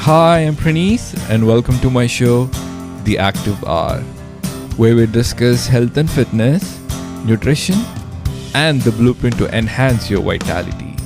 Hi, I'm Praneeth, and welcome to my show, The Active Hour, where we discuss health and fitness, nutrition, and the blueprint to enhance your vitality.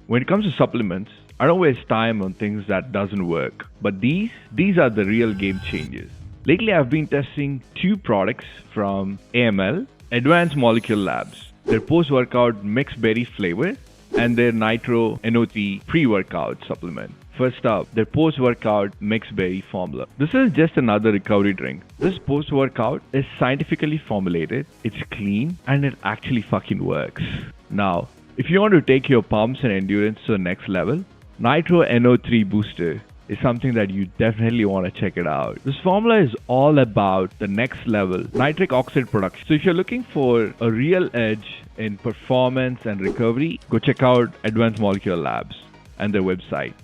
When it comes to supplements, I don't waste time on things that doesn't work, but these are the real game changers. Lately, I've been testing two products from AML, Advanced Molecule Labs, their post-workout mixed berry flavor and their Nitro NO3 pre-workout supplement. First up, their post-workout mixed berry formula. This is just another recovery drink. This post-workout is scientifically formulated, it's clean, and it actually fucking works. Now, if you want to take your pumps and endurance to the next level, Nitro NO3 Booster is something that you definitely want to check it out. This formula is all about the next level nitric oxide production. So if you're looking for a real edge in performance and recovery, go check out Advanced Molecule Labs and their website.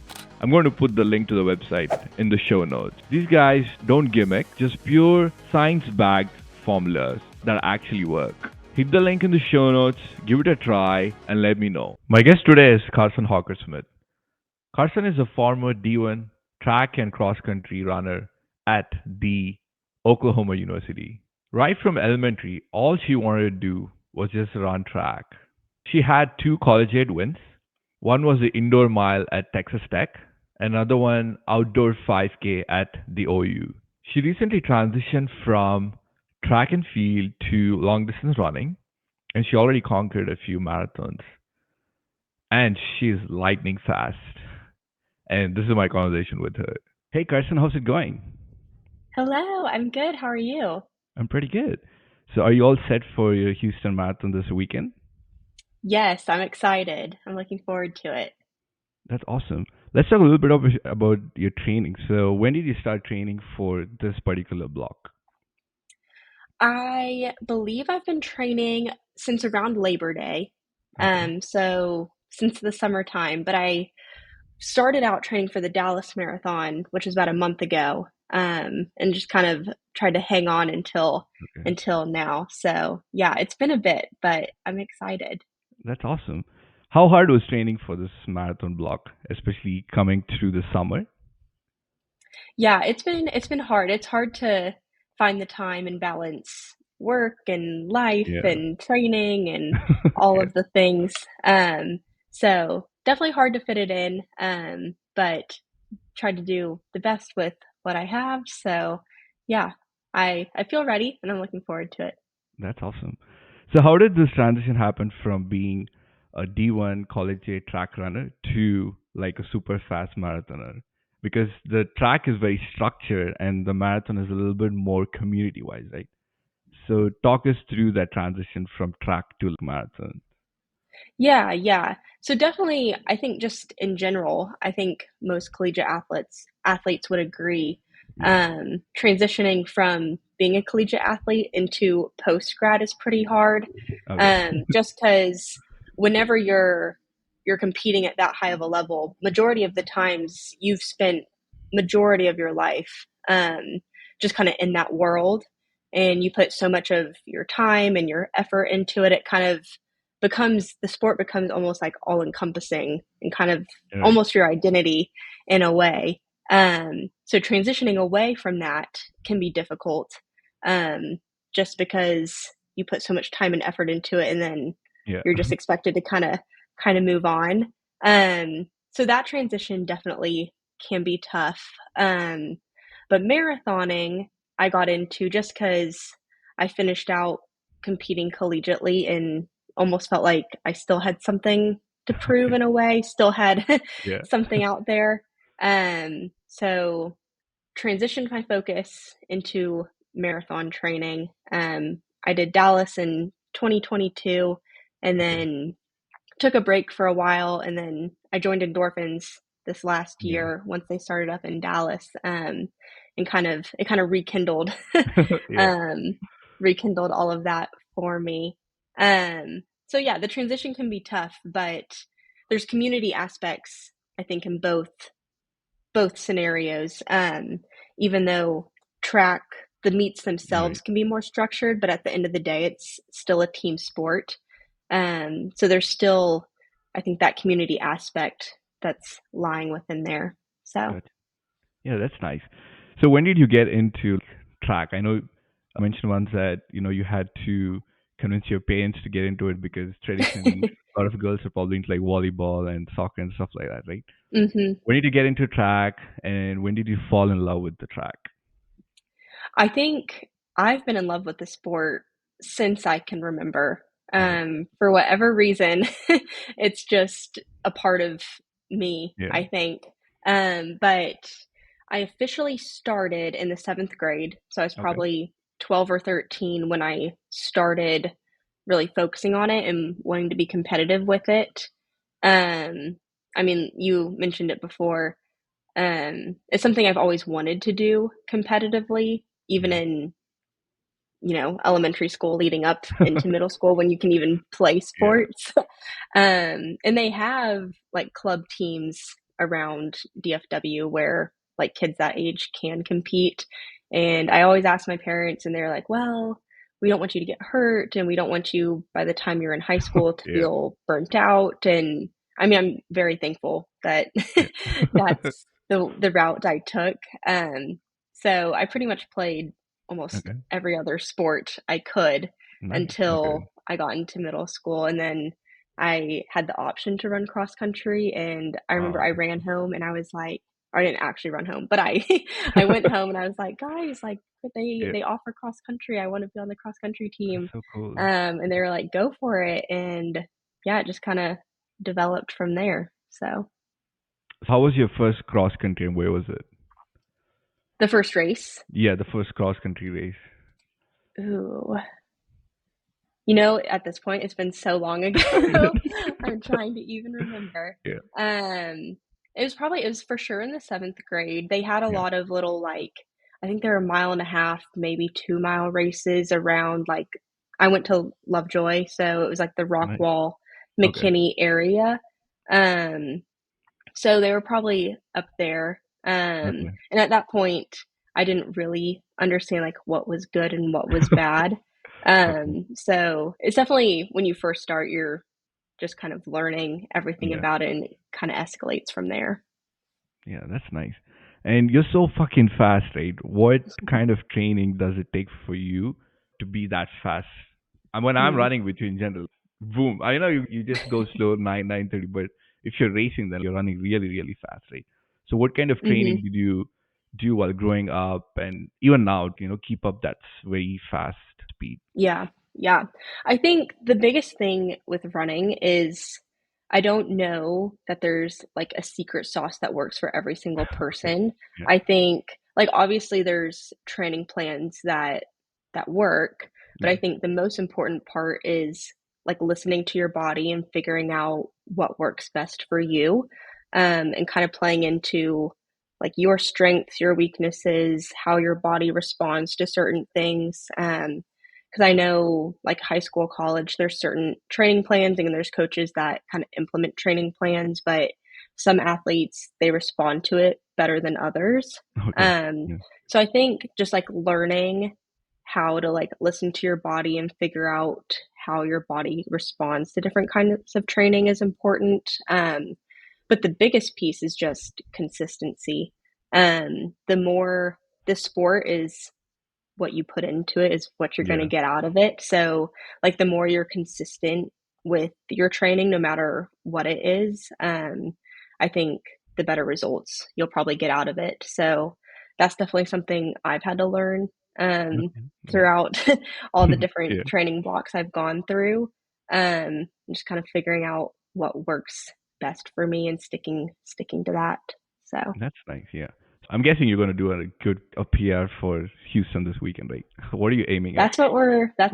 I'm going to put the link to the website in the show notes. These guys don't gimmick, just pure science-backed formulas that actually work. Hit the link in the show notes, give it a try, and let me know. My guest today is Carson Hockersmith. Carson is a former D1 track and cross-country runner at the Oklahoma University. Right from elementary, all she wanted to do was just run track. She had two collegiate wins. One was the indoor mile at Texas Tech, another one outdoor 5K at the OU. She recently transitioned from track and field to long distance running, and she already conquered a few marathons. And she's lightning fast. And this is my conversation with her. Hey Carson, how's it going? Hello, I'm good. How are you? I'm pretty good. So are you all set for your Houston Marathon this weekend? Yes, I'm excited. I'm looking forward to it. That's awesome. Let's talk a little bit about your training. So when did you start training for this particular block? I believe I've been training since around Labor Day. Okay. So since the summertime, but I started out training for the Dallas Marathon, which was about a month ago, and just kind of tried to hang on until Okay. until now. So yeah, it's been a bit, but I'm excited. That's awesome. How hard was training for this marathon block, especially coming through the summer? Yeah, it's been hard. It's hard to find the time and balance work and life Yeah. and training and all Yeah. of the things. So definitely hard to fit it in. But try to do the best with what I have. So yeah, I feel ready and I'm looking forward to it. That's awesome. So how did this transition happen from being a D1 collegiate track runner to like a super fast marathoner? Because the track is very structured and the marathon is a little bit more community wise, right? So talk us through that transition from track to marathon. Yeah, yeah. So definitely, I think just in general, I think most collegiate athletes would agree. Yeah. Transitioning from being a collegiate athlete into post grad is pretty hard. Okay. Just because whenever you're competing at that high of a level, majority of the times you've spent majority of your life just kind of in that world, and you put so much of your time and your effort into it. It kind of becomes the sport becomes almost like all encompassing and kind of Right. almost your identity in a way. So transitioning away from that can be difficult, um, just because you put so much time and effort into it, and then Yeah. you're just expected to kind of move on. So that transition definitely can be tough. But marathoning, I got into just because I finished out competing collegiately and almost felt like I still had something to prove Okay. in a way, still had Yeah. something out there. So transitioned my focus into marathon training. I did Dallas in 2022 and Okay. then took a break for a while. And then I joined Endorphins this last Yeah. year once they started up in Dallas, and it kind of Yeah. um, rekindled all of that for me. So yeah, the transition can be tough, but there's community aspects I think in both scenarios. Even though track, the meets Right. themselves can be more structured, but at the end of the day, it's still a team sport. So there's still I think that community aspect that's lying within there. So, Good. Yeah, that's nice. So when did you get into track? I know I mentioned once that you had to convince your parents to get into it because traditionally a lot of girls are probably into like volleyball and soccer and stuff like that, right? hmm When did you get into track, and when did you fall in love with the track? I think I've been in love with the sport since I can remember. Okay. For whatever reason, it's just a part of me, Yeah. I think. But I officially started in the seventh grade. So I was Okay. probably 12 or 13 when I started really focusing on it and wanting to be competitive with it. Um, I mean, you mentioned it before. It's something I've always wanted to do competitively, even Yeah. in, elementary school leading up into middle school when you can even play Yeah. sports. And they have like club teams around DFW where like kids that age can compete. And I always ask my parents, and they're like, well, we don't want you to get hurt, and we don't want you by the time you're in high school to Yeah. feel burnt out. And I mean, I'm very thankful that Yeah. that's the route I took. So I pretty much played almost Okay. every other sport I could Nice. Okay. until I got into middle school. And then I had the option to run cross country. And I remember Wow. I ran home and I was like, or I didn't actually run home, but I I went home and I was like, guys, like they Yeah. they offer cross country. I want to be on the cross country That's team. so cool. And they were like, go for it. And yeah, it just kind of developed from there. So How was your first cross country and where was it? the first race, Yeah, the first cross country race. ooh, at this point, it's been so long ago. I'm trying to even remember. Yeah. Um, it was for sure in the seventh grade. They had a Yeah. lot of little like, I think there were a mile and a half, maybe 2 mile races around like, I went to Lovejoy, so it was like the Nice. Rockwall, Okay. McKinney area. Um, so they were probably up there. Okay. And at that point, I didn't really understand like what was good and what was bad. Okay. So it's definitely when you first start, you're just kind of learning everything Yeah. about it, and it kind of escalates from there. Yeah, that's nice. And you're so fucking fast, right? What kind of training does it take for you to be that fast? And when I'm Hmm. running with you in general, boom. I know you just go slow 9:30, but if you're racing, then you're running really really fast, right? So what kind of Hmm. training did you do while growing up, and even now, keep up that very fast speed? Yeah, yeah. I think the biggest thing with running is I don't know that there's like a secret sauce that works for every single Okay. person. Yeah. I think like obviously there's training plans that work, but Yeah. I think the most important part is like listening to your body and figuring out what works best for you, and kind of playing into like your strengths, your weaknesses, how your body responds to certain things. Because I know like high school, college, there's certain training plans and there's coaches that kind of implement training plans, but some athletes they respond to it better than others. Okay. Um, Yeah. so I think just like learning how to like listen to your body and figure out how your body responds to different kinds of training is important. But the biggest piece is just consistency. The more the sport is what you put into it is what you're going to Yeah. get out of it. So, like, the more you're consistent with your training, no matter what it is, I think the better results you'll probably get out of it. So, that's definitely something I've had to learn um, Okay. Yeah. throughout all the different Yeah. training blocks I've gone through. Just kind of figuring out what works best for me and sticking to that. So. That's nice. Yeah. I'm guessing you're going to do a PR for Houston this weekend, right? What are you aiming at? That's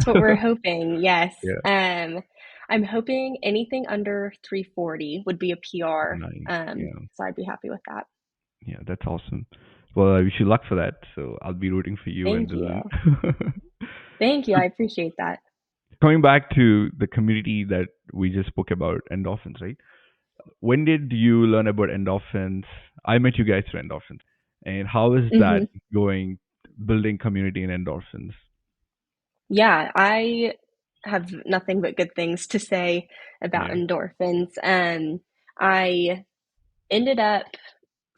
what we're hoping. Yes. Yeah. I'm hoping anything under 340 would be a PR. Nice. Yeah. So I'd be happy with that. Yeah. That's awesome. Well, I wish you luck for that. So I'll be rooting for you and Thank you. Dylan. Thank you. So I appreciate that. coming back to the community that we just spoke about, endorphins, right? When did you learn about endorphins? I met you guys through endorphins. And how is that Hmm. going, building community in endorphins? Yeah, I have nothing but good things to say about Yeah. endorphins. I ended up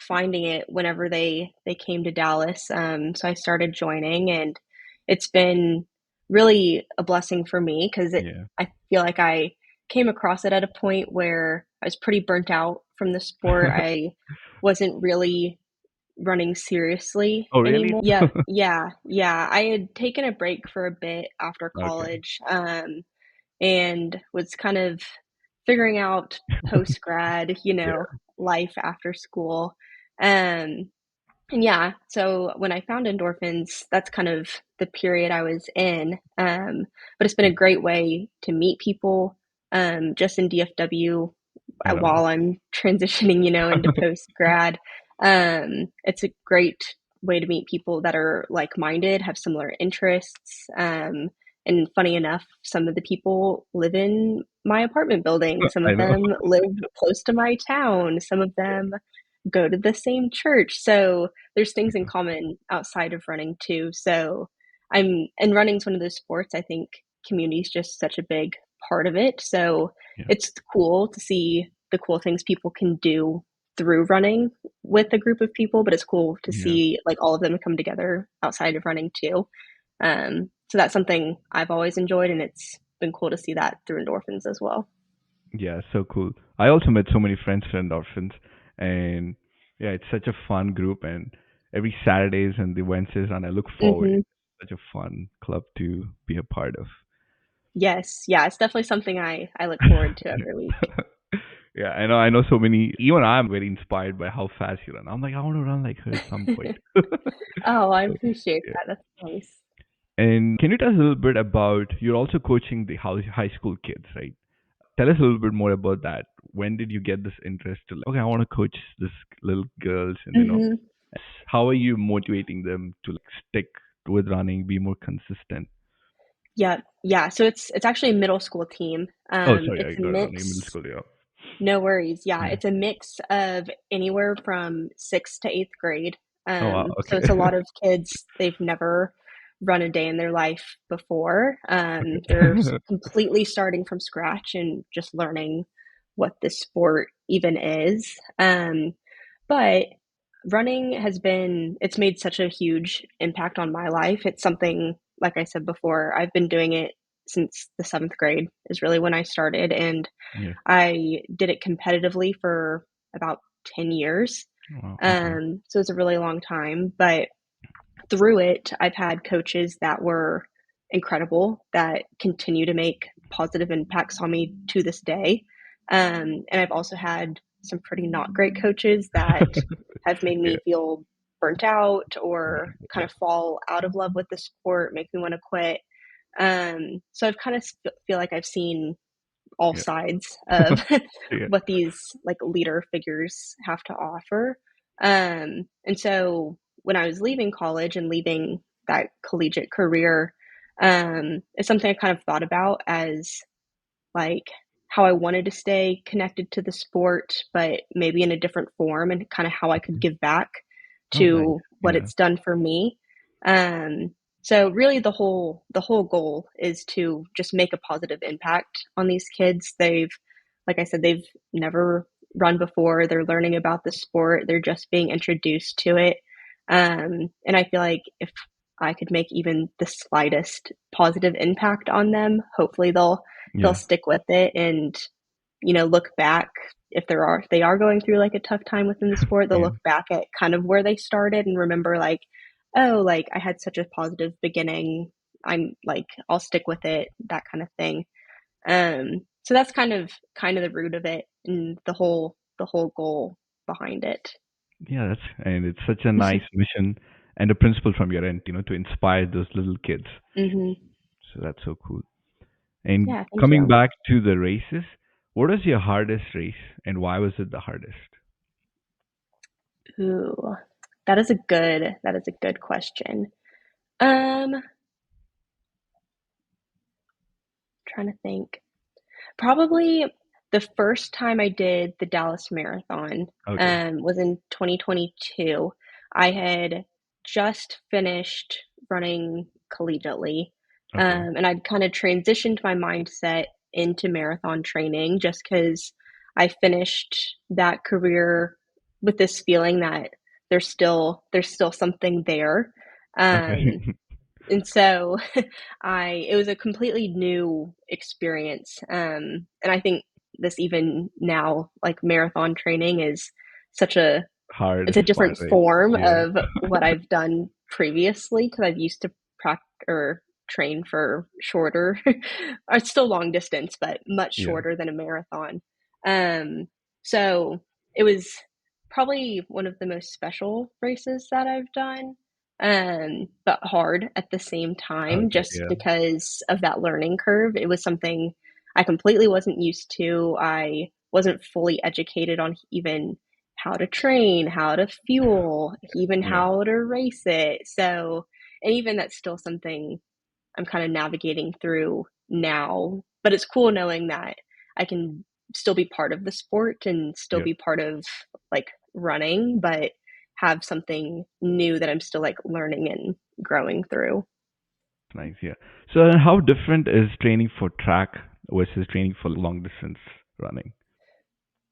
finding it whenever they came to Dallas. So I started joining, and it's been really a blessing for me because Yeah. I feel like I came across it at a point where I was pretty burnt out from the sport. I wasn't really running seriously Oh, really? anymore. Yeah, yeah. I had taken a break for a bit after Okay. college, and was kind of figuring out post grad, Yeah. life after school. Um, and yeah, so when I found endorphins, that's kind of the period I was in. But it's been a great way to meet people, just in DFW I know. while I'm transitioning, into post grad. It's a great way to meet people that are like minded, have similar interests. And funny enough, some of the people live in my apartment building. Some I of know. them live close to my town. Some of them go to the same church. So there's things in common outside of running too. So and running's one of those sports, I think community is just such a big part of it. So Yeah. it's cool to see the cool things people can do through running with a group of people, but it's cool to Yeah. see like all of them come together outside of running too. So that's something I've always enjoyed, and it's been cool to see that through endorphins as well. Yeah, so cool. I also met so many friends from Endorphins, and yeah, it's such a fun group. And every Saturdays and the Wednesdays, and I look forward. Hmm. It's such a fun club to be a part of. Yes, yeah, it's definitely something I look forward to every week. Yeah, I know. I know so many. Even I'm very inspired by how fast you run. I'm like, I want to run like her at some point. Oh, I So, appreciate yeah. that. That's nice. And can you tell us a little bit about? You're also coaching the high school kids, right? Tell us a little bit more about that. When did you get this interest to like, okay, I want to coach this little girls, and Hmm. how are you motivating them to like stick with running, be more consistent? Yeah, yeah. So it's actually a middle school team. Oh, sorry, I It's a got it wrong. Middle mix. school, yeah. No worries. Yeah, Yeah. it's a mix of anywhere from sixth to eighth grade. Oh wow. So Okay. it's a lot of kids, they've never run a day in their life before. They're Okay. completely starting from scratch and just learning what this sport even is. But running it's made such a huge impact on my life. It's something, like I said before, I've been doing it since the seventh grade is really when I started. And Yeah. I did it competitively for about 10 years. Wow. Okay. So it's a really long time, but through it, I've had coaches that were incredible that continue to make positive impacts on me to this day. And I've also had some pretty not great coaches that have made Yeah. me feel burnt out or kind Yeah. of fall out of love with the sport, make me want to quit. So I've kind of feel like I've seen all Yeah. sides of Yeah. what these like leader figures have to offer. And so when I was leaving college and leaving that collegiate career, it's something I kind of thought about as like how I wanted to stay connected to the sport, but maybe in a different form, and kind of how I could give back Oh, nice. to what Yeah. it's done for me. Um, so really the whole goal is to just make a positive impact on these kids. Like I said, they've never run before. They're learning about the sport. They're just being introduced to it. And I feel like if I could make even the slightest positive impact on them, hopefully they'll Yeah. stick with it and look back if they are going through like a tough time within the sport. They'll Yeah. look back at kind of where they started and remember like, oh, like I had such a positive beginning. I'm like I'll stick with it, that kind of thing. So that's kind of the root of it and the whole goal behind it. Yeah. And it's such a nice mission and a principle from your end, to inspire those little kids. Hmm. So that's so cool. And Yeah, thank coming you. back to the races, what was your hardest race and why was it the hardest? Ooh, that is a good question. Um, Trying to think. Probably the first time I did the Dallas Marathon, Okay. was in 2022. I had just finished running collegiately, Okay. And I'd kind of transitioned my mindset into marathon training just because I finished that career with this feeling that there's still something there. Um, Okay. and so it was a completely new experience. And I think this even now, like marathon training is such a it's a Hardest part, different right? form Yeah. of what I've done previously because I've used to practice or train for shorter, it's still long distance, but much Yeah. shorter than a marathon. Um, so it was probably one of the most special races that I've done, but hard at the same time, Okay. just Yeah. because of that learning curve. It was something I completely wasn't used to. I wasn't fully educated on even how to train, how to fuel, even Yeah. how to race it. So, and even that's still something I'm kind of navigating through now. But it's cool knowing that I can still be part of the sport and still Yeah. be part of like running, but have something new that I'm still like learning and growing through. Nice. Yeah. So then how different is training for track versus training for long distance running?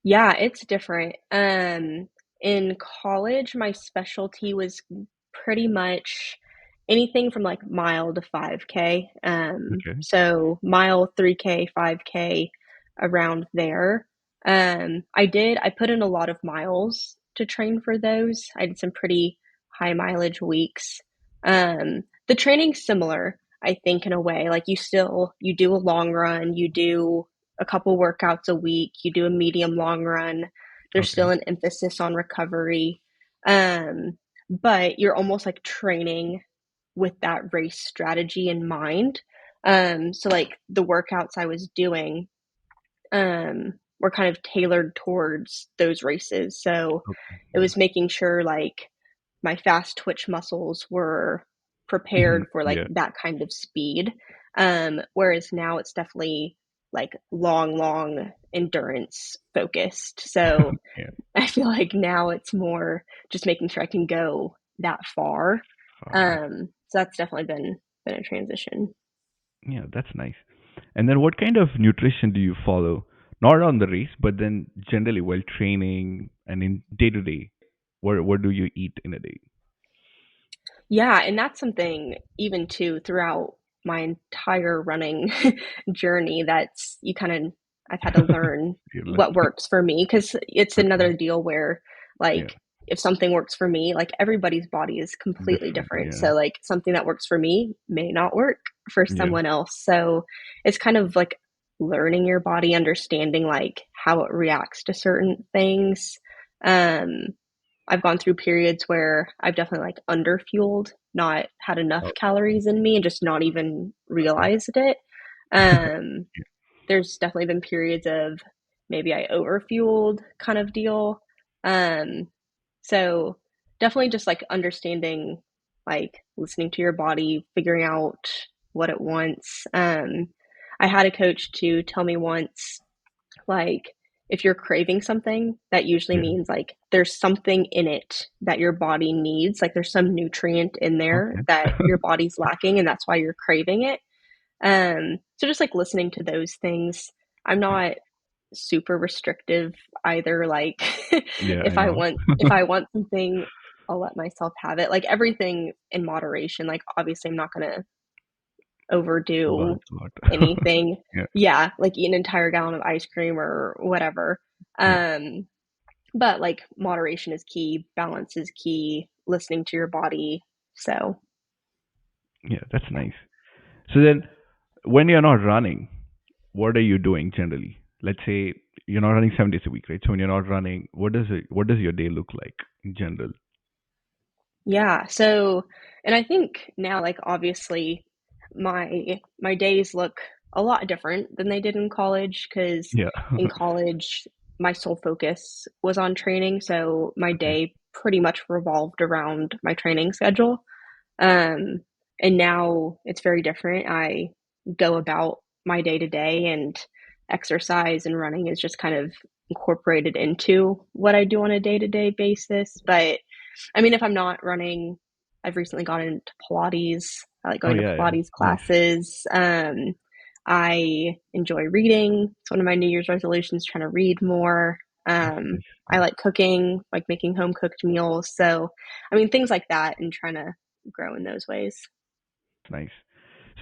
Yeah, it's different. In college, my specialty was pretty much anything from like mile to 5K. Okay. So mile, 3K, 5K, around there. I put in a lot of miles to train for those. I did some pretty high mileage weeks. The training's similar, I think, in a way. Like you do a long run, you do a couple workouts a week, you do a medium long run. There's Okay. still an emphasis on recovery. But you're almost like training with that race strategy in mind. So like the workouts I was doing were kind of tailored towards those races. So Okay. it Yeah. was making sure like my fast twitch muscles were prepared for like Yeah. that kind of speed. Whereas now it's definitely like long endurance focused. So Yeah. I feel like now it's more just making sure I can go that far. All right. So that's definitely been a transition. Yeah, that's nice. And then what kind of nutrition do you follow? Not on the race, but then generally while training and in day to day. What do you eat in a day? Yeah, and that's something even too throughout my entire running journey that's you kind of I've had to learn You're what lucky. works for me because it's Okay. another deal where Yeah. like if something works for me, like everybody's body is completely Different. different. Yeah. So like something that works for me may not work for Yeah. someone else. So it's kind of like learning your body, understanding like how it reacts to certain things. Um I've gone through periods where I've definitely like underfueled, not had enough Oh, calories in me and just not even okay. realized it. Um, there's definitely been periods of maybe I overfueled kind of deal. Um, so definitely just like understanding, like listening to your body, figuring out what it wants. I had a coach to tell me once like, if you're craving something, that usually Yeah. means like there's something in it that your body needs. Like there's some nutrient in there Okay. that your body's lacking, and that's why you're craving it. So just like listening to those things. I'm Yeah. not super restrictive either. Like Yeah, I know. if I want something, I'll let myself have it. Like everything in moderation. Like obviously I'm not gonna overdo Lots, lot. anything. Yeah. Yeah, like eat an entire gallon of ice cream or whatever. Yeah. Um, but like moderation is key, balance is key, listening to your body. So, Yeah, that's nice. So then when you're not running, what are you doing generally? Let's say you're not running 7 days a week, right? So when you're not running, what does your day look like in general? yeah. So, and I think now, like obviously, my days look a lot different than they did in college because Yeah. in college my sole focus was on training, so my Okay. day pretty much revolved around my training schedule. Um, and now it's very different. I go about my day to day, and exercise and running is just kind of incorporated into what I do on a day to day basis. But I mean, if I'm not running, I've recently gotten into Pilates. I like Oh going to yeah, yeah. Pilates Nice, classes. I enjoy reading. It's one of my New Year's resolutions, trying to read more. nice, Um, nice, I nice. like cooking, like making home cooked meals. So, I mean, things like that and trying to grow in those ways. Nice.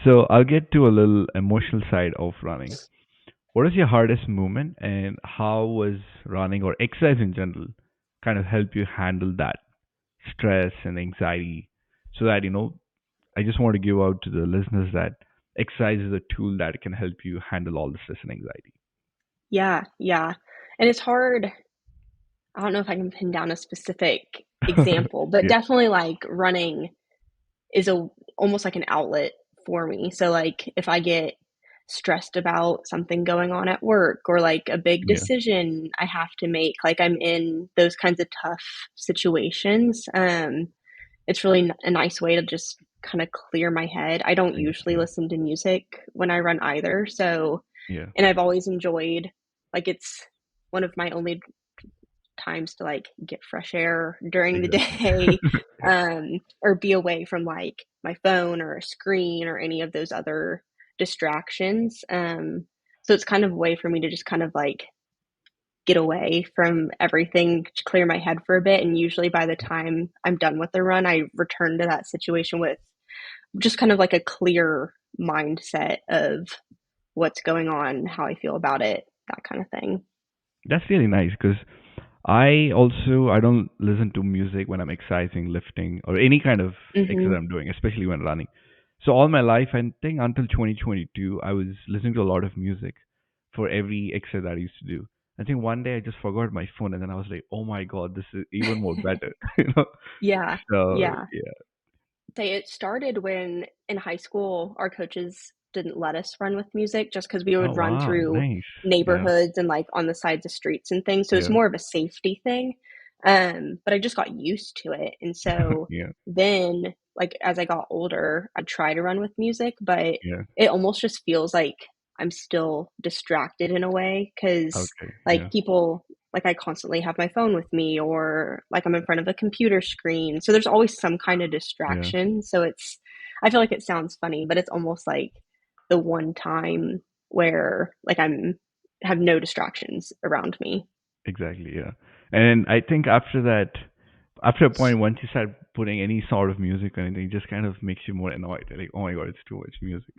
So I'll get to a little emotional side of running. What is your hardest moment, and how was running or exercise in general kind of help you handle that stress and anxiety? So that I just want to give out to the listeners that exercise is a tool that can help you handle all the stress and anxiety. Yeah, yeah. And it's hard. I don't know if I can pin down a specific example, but Yeah, definitely like running is a almost like an outlet for me. So like if I get stressed about something going on at work or like a big yeah, decision I have to make, like I'm in those kinds of tough situations, it's really a nice way to just kind of clear my head. I don't nice, usually yeah, listen to music when I run either. So, yeah, and I've always enjoyed, like, it's one of my only times to like get fresh air during the exactly. day, or be away from like my phone or a screen or any of those other distractions. So it's kind of a way for me to just kind of like get away from everything, to clear my head for a bit. And usually by the time I'm done with the run, I return to that situation with just kind of like a clear mindset of what's going on, how I feel about it, that kind of thing. That's really nice because I don't listen to music when I'm exercising, lifting, or any kind of exercise Hmm. I'm doing, especially when running. So all my life, I think until 2022, I was listening to a lot of music for every exercise that I used to do. I think one day I just forgot my phone, and then I was like, "Oh my god, this is even more better," you know. Yeah. So Yeah. yeah. Say it started when in high school, our coaches didn't let us run with music just because we Oh would run wow, through nice. Yeah, neighborhoods and like on the sides of streets and things. So it's yeah, more of a safety thing. But I just got used to it. And so yeah, then, like, as I got older, I try to run with music, but yeah. it almost just feels like I'm still distracted in a way because, Okay, like, yeah, people, like, I constantly have my phone with me or like I'm in front of a computer screen. So there's always some kind of yeah, distraction. So I feel like it sounds funny, but it's almost like the one time where like have no distractions around me. exactly, yeah. And I think after that, after a point, once you start putting any sort of music or anything, it just kind of makes you more annoyed. Like, oh my god, it's too much music.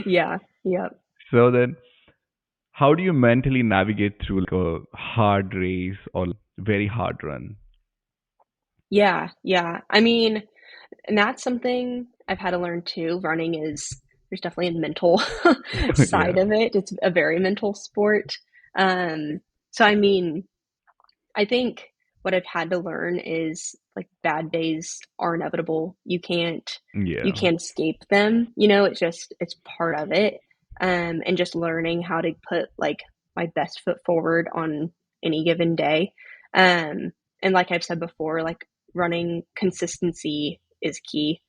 Yeah. Yep. So then, how do you mentally navigate through like a hard race or very hard run? Yeah. Yeah. I mean, and that's something I've had to learn too. Running is there's definitely a mental Yeah, side of it. It's a very mental sport. So I mean, I think what I've had to learn is like bad days are inevitable. You yeah, can't escape them. It's just it's part of it. And just learning how to put like my best foot forward on any given day. Um, and like I've said before, like running consistency is key.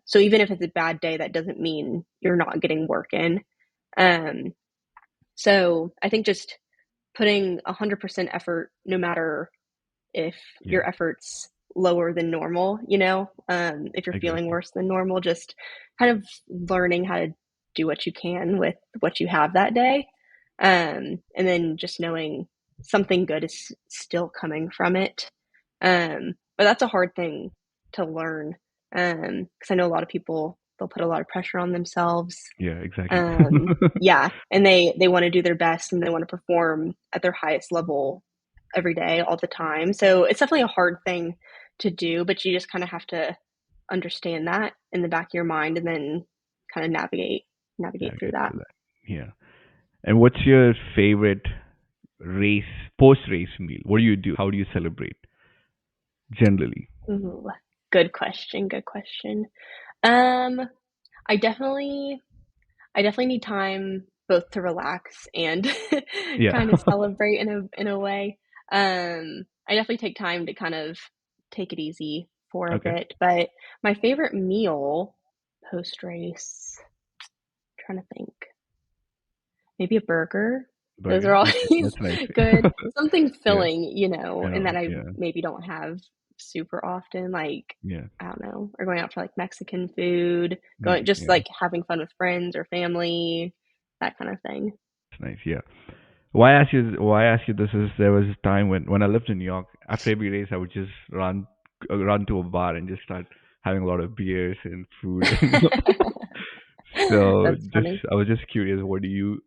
So even if it's a bad day, that doesn't mean you're not getting work in. Um, so I think just putting 100% effort, no matter if yeah, your effort's lower than normal, if you're feeling exactly. worse than normal, just kind of learning how to do what you can with what you have that day. And then just knowing something good is still coming from it. But that's a hard thing to learn. Because I know a lot of people, they'll put a lot of pressure on themselves. Yeah, exactly. Yeah, and they want to do their best and they want to perform at their highest level every day, all the time. So it's definitely a hard thing to do, but you just kind of have to understand that in the back of your mind and then kind of navigate through Navigate that. through that. Yeah. And what's your favorite race, post race meal? What do you do? How do you celebrate generally? Ooh, good question. Good question. Um, I definitely I definitely need time both to relax and Yeah. kind of celebrate in a way. I definitely take time to kind of take it easy for a Okay. bit, but my favorite meal post race, trying to think, maybe a burger. Those are Burger. always Okay. That's nice. good. Something Yeah. filling, and Yeah. that I Yeah. maybe don't have super often. Like, Yeah. I don't know, or going out for like Mexican food, going Nice. just Yeah. like having fun with friends or family, that kind of thing. It's nice. Yeah. Why I ask you this is there was a time when I lived in New York. After every race, I would just run to a bar and just start having a lot of beers and food. So That's just funny. I was just curious,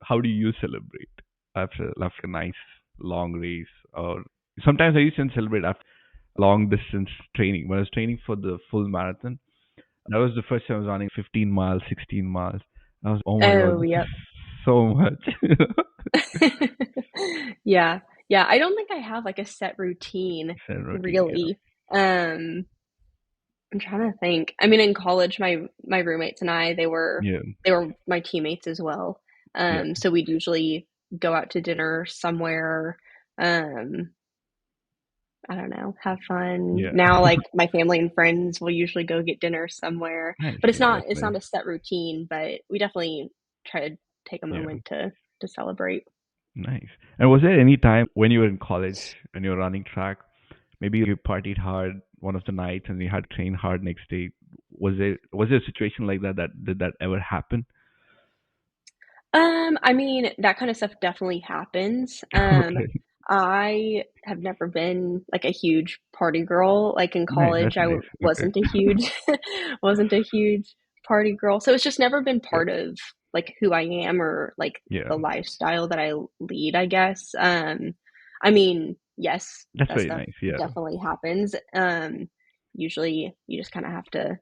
how do you celebrate after a nice long race? Or sometimes I used to celebrate after long distance training. When I was training for the full marathon, that was the first time I was running 15 miles, 16 miles. I was, oh my god, Oh, this is yep. so much. Yeah. Yeah, I don't think I have like a set routine Set routine, yeah, really. Um, I'm trying to think. I mean, in college, my roommates and I, yeah, they were my teammates as well. yeah, So we'd usually go out to dinner somewhere. Um, I don't know, have fun. yeah. Now, like my family and friends will usually go get dinner somewhere, Nice, but yeah, that's it's nice. not a set routine. But we definitely try to take a Yeah, moment to celebrate. nice. And was there any time when you were in college and you were running track, maybe you partied hard one of the nights and you had to train hard next day? Was there a situation like that? Did that ever happen? I mean, that kind of stuff definitely happens. Okay, I have never been like a huge party girl. Like in nice. college, That's nice. Okay, wasn't a huge wasn't a huge party girl. So it's just never been yeah, part of like who I am or like yeah. the lifestyle that I lead, I guess. I mean, yes, That's that very stuff nice. Yeah. definitely happens. Usually you just kind of have to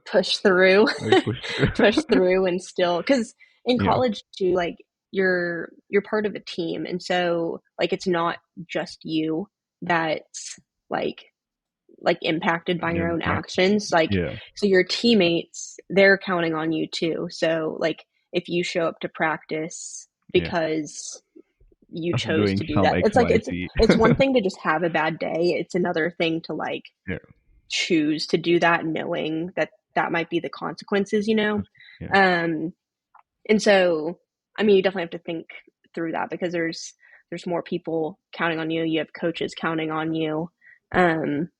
push through, We push through. push through and still, because in Yeah, college too, like you're part of a team, and so like it's not just you that's like impacted by your yeah, own actions. Like, yeah, so your teammates, they're counting on you too. So like if you show up to practice yeah. because you After chose doing to do some that, X, it's like Y, Z. it's one thing to just have a bad day. It's another thing to like Yeah, choose to do that knowing that that might be the consequences, you know? yeah, Um, and so, I mean, you definitely have to think through that because there's more people counting on you. You have coaches counting on you.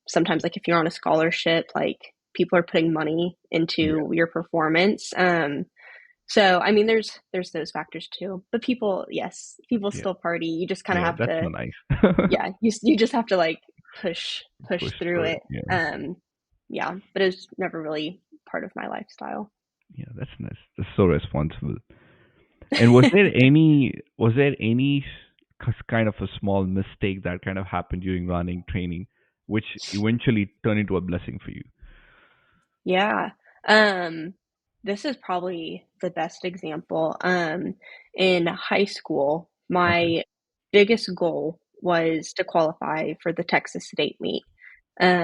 Sometimes, like if you're on a scholarship, like people are putting money yeah, into your performance. So I mean, there's those factors too. But people, yes, people yeah, still party. You just kind of yeah. have That's so to, nice. yeah, you just have to like push Push through through it. it. Yeah, Um, yeah, but it's never really part of my lifestyle. yeah. That's nice. That's so responsible. And was there any kind of a small mistake that kind of happened during running training, which eventually turned into a blessing for you? Yeah. Um, this is probably the best example. In high school, Okay. my biggest goal was to qualify for the Texas State meet.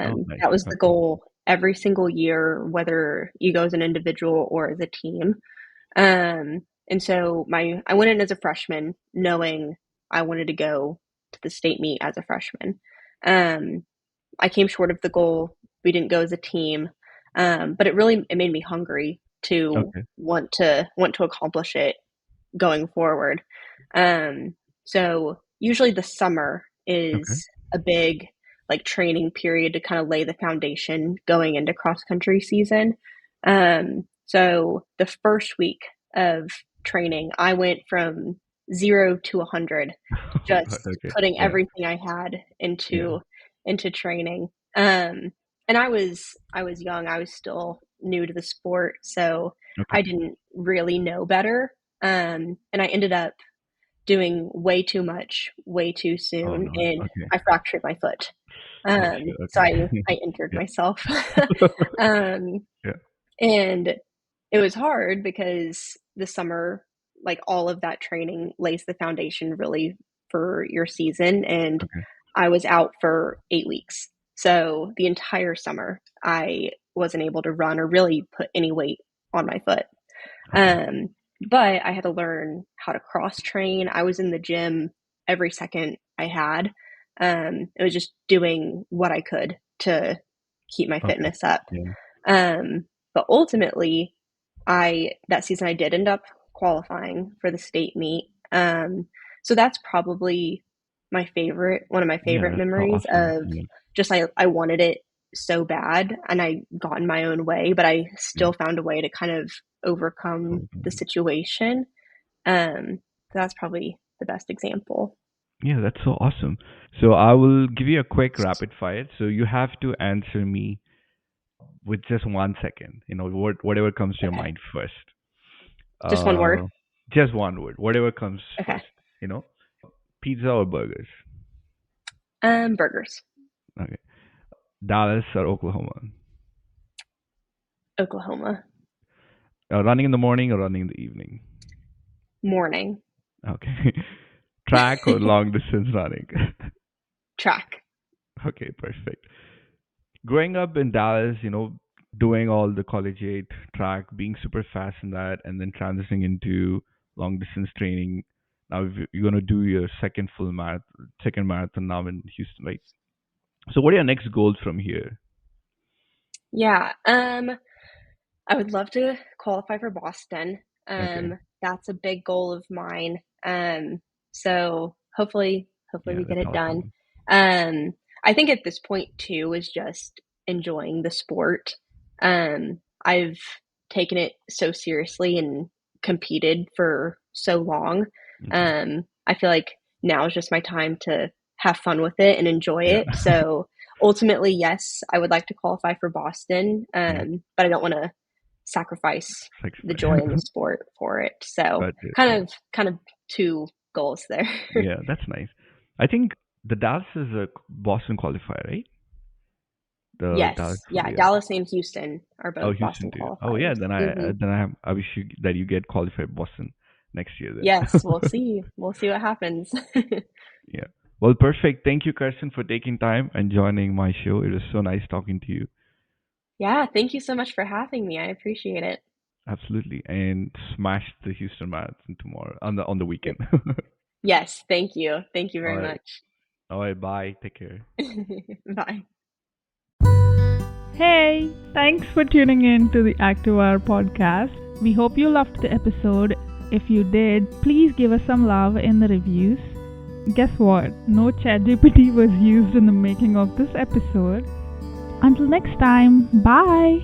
Oh, nice. That was the Okay. goal every single year, whether you go as an individual or as a team. And so I went in as a freshman knowing I wanted to go to the state meet as a freshman. Um, I came short of the goal. We didn't go as a team, but it made me hungry to Okay. want to accomplish it going forward. So usually the summer Okay. is a big like training period to kind of lay the foundation going into cross country season. So the first week of training, I went from 0 to 100, Oh God. just Okay. putting Yeah. everything I had Yeah. into training. And I was young. I was still new to the sport, so Okay. I didn't really know better. And I ended up doing way too much, way too Oh soon, no. and Okay. I fractured my foot. Oh shit. So Okay. I injured Yeah. myself. um, Yeah. and it was hard because the summer, like all of that training lays the foundation really for your season. And Okay. I was out for 8 weeks. So the entire summer, I wasn't able to run or really put any weight on my foot. Okay. Um, but I had to learn how to cross train. I was in the gym every second I had. It was just doing what I could to keep my Okay. fitness up. Yeah. But ultimately, I that season I did end up qualifying for the state meet. So that's probably one of my favorite That's so memories awesome. of just I wanted it so bad and I got in my own way, but I still found a way to kind of overcome the situation. That's probably the best example. Yeah, that's so awesome. So I will give you a quick rapid fire. So you have to answer me with just 1 second. Whatever comes to your Okay. mind first. Just one word. Just one word. Whatever comes Okay. first. Pizza or burgers. Burgers. Okay. Dallas or Oklahoma. Oklahoma. Running in the morning or running in the evening. Morning. Okay. Track or long distance running. Track. Okay, perfect. Growing up in Dallas, doing all the collegiate track, being super fast in that, and then transitioning into long distance training. Now you're gonna do your second marathon now in Houston, right? So what are your next goals from here? Yeah. I would love to qualify for Boston. Okay. That's a big goal of mine. So hopefully Yeah, we get that's it done. awesome. I think at this point too is just enjoying the sport. I've taken it so seriously and competed for so long. Hmm. I feel like now is just my time to have fun with it and enjoy Yeah. it. So ultimately, yes, I would like to qualify for Boston, Yeah. but I don't want to sacrifice the joy in the Excellent. sport for it. So Got it. kind of two goals there. Yeah, that's nice. I think the Dallas is a Boston qualifier, right? The Dallas, Yes. Yeah. yeah. Dallas and Houston are Oh, both Houston Boston too. Oh, yeah. qualifiers. Then I wish that you get qualified Boston next year then. Yes. We'll see. We'll see what happens. Yeah. Well, perfect. Thank you, Carson, for taking time and joining my show. It was so nice talking to you. Yeah. Thank you so much for having me. I appreciate it. Absolutely. And smash the Houston Marathon tomorrow on the weekend. Yes. Thank you. Thank you All very right. much. All right. Bye. Take care. Bye. Hey, thanks for tuning in to the Active Hour podcast. We hope you loved the episode. If you did, please give us some love in the reviews. Guess what? No ChatGPT was used in the making of this episode. Until next time, bye.